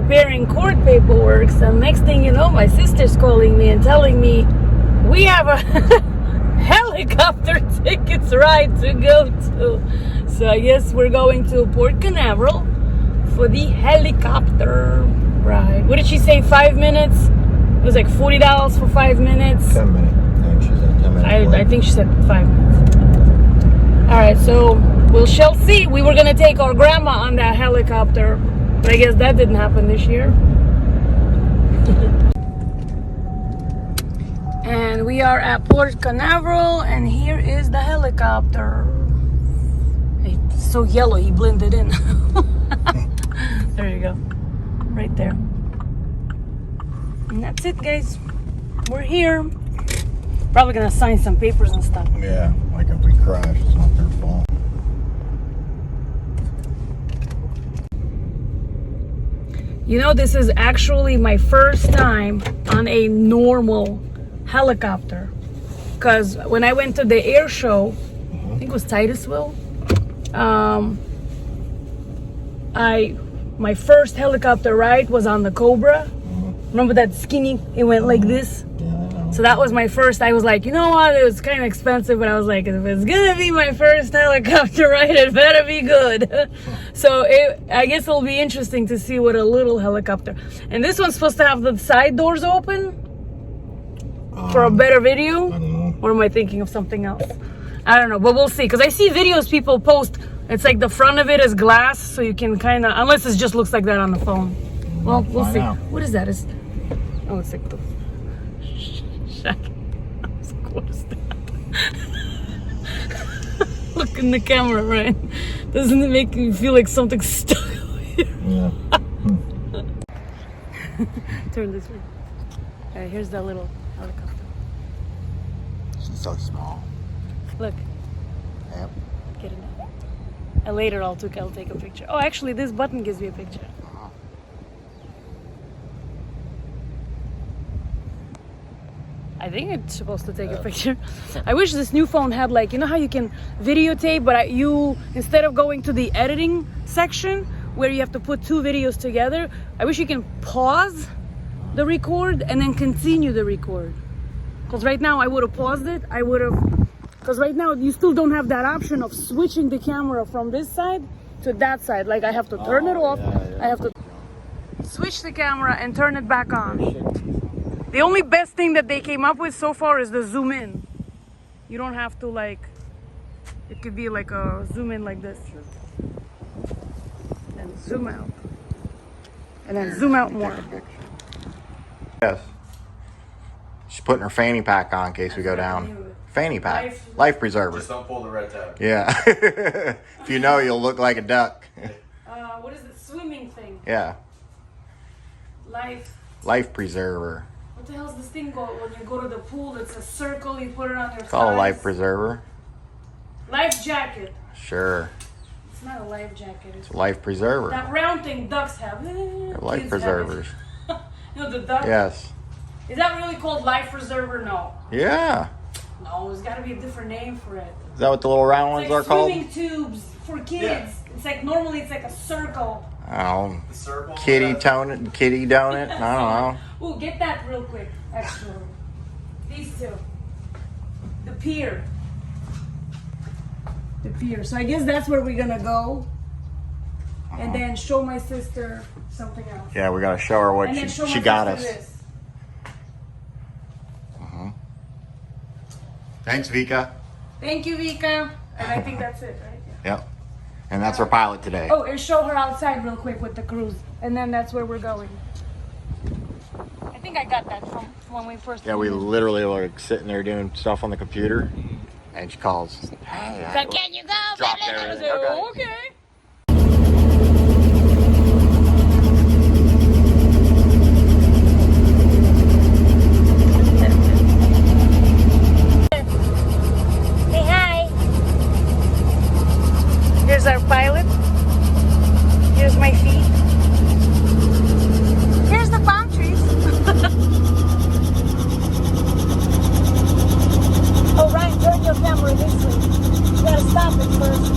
preparing court paperwork. So next thing you know, my sister's calling me and telling me we have a helicopter tickets ride to go to. So I guess we're going to Port Canaveral for the helicopter ride. What did she say? 5 minutes? It was like $40 for 5 minutes. 10 minutes. I think she said 10 minutes. I think she said 5 minutes. All right, so we shall see. We were gonna take our grandma on that helicopter, but I guess that didn't happen this year. And we are at Port Canaveral, and here is the helicopter. It's so yellow, he blended in. There you go, right there. And that's it, guys. We're here. Probably gonna sign some papers and stuff. Yeah, like if we crash, it's not their fault. You know, this is actually my first time on a normal helicopter. Because when I went to the air show, I think it was Titusville, my first helicopter ride was on the Cobra. Remember that skinny? It went like this. So that was my first. I was like, you know what? It was kind of expensive, but I was like, if it's gonna be my first helicopter ride, it better be good. So I guess it'll be interesting to see what a little helicopter. And this one's supposed to have the side doors open for a better video. I don't know. Or am I thinking of something else? I don't know, but we'll see. Because I see videos people post. It's like the front of it is glass, so you can kind of, unless it just looks like that on the phone. Well, we'll see. Out. What is that? It's like the. What is that? Look in the camera, right? Doesn't it make me feel like something's stuck over here? Yeah. Turn this way. Alright, here's that little helicopter. She's so small. Look. Yep. Get it now. And later I'll take a picture. Oh, actually, this button gives me a picture. I think it's supposed to take a picture. I wish this new phone had, like, you know how you can videotape, but instead of going to the editing section where you have to put two videos together, I wish you can pause the record and then continue the record. Because right now I would have paused it. Because right now you still don't have that option of switching the camera from this side to that side. Like, I have to turn it off. Yeah. I have to switch the camera and turn it back on. The only best thing that they came up with so far is the zoom in. You don't have to, like, it could be like a zoom in like this. And zoom out. And then zoom out more. Yes. She's putting her fanny pack on in case we go down. Fanny pack. Life preserver. Just don't pull the red tab. Yeah. If you know, you'll look like a duck. What is the swimming thing? Yeah. Life preserver. What the hell is this thing called when you go to the pool? It's a circle, you put it on your It's called a thighs. life preserver. Life jacket. Sure. It's not a life jacket. It's a life preserver. That round thing ducks have. They're life preservers. You know the duck? Yes. Is that really called life preserver? No. Yeah. No, there's got to be a different name for it. Is that what the little round It's ones like are called? swimming tubes for kids. Yeah. It's like, normally it's like a circle. Oh, The circle. kitty donut. I don't know. Ooh, get that real quick, actually. These two. The pier. The pier. So I guess that's where we're gonna go. And then show my sister something else. Yeah, we gotta show her what And then show she my got sister us. this. Thanks, Vika. Thank you, Vika. And I think that's it, right? Yeah. Yep. And that's our pilot today. Oh, and show her outside real quick with the cruise. And then that's where we're going. I think I got that from when we first Yeah, we literally were like sitting there doing stuff on the computer, and she calls. Hey, Like, can you go? Drop baby? there. I said, Okay. okay. Say hi. Here's our pilot. Here's my feet. Here's the palm trees. Oh, Ryan, turn your camera this way. You gotta stop it first.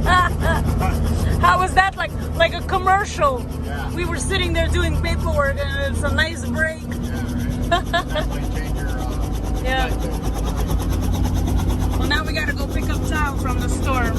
How was that like a commercial? Yeah. We were sitting there doing paperwork and it's a nice break. Yeah. Well, now we gotta go pick up Tao from the store.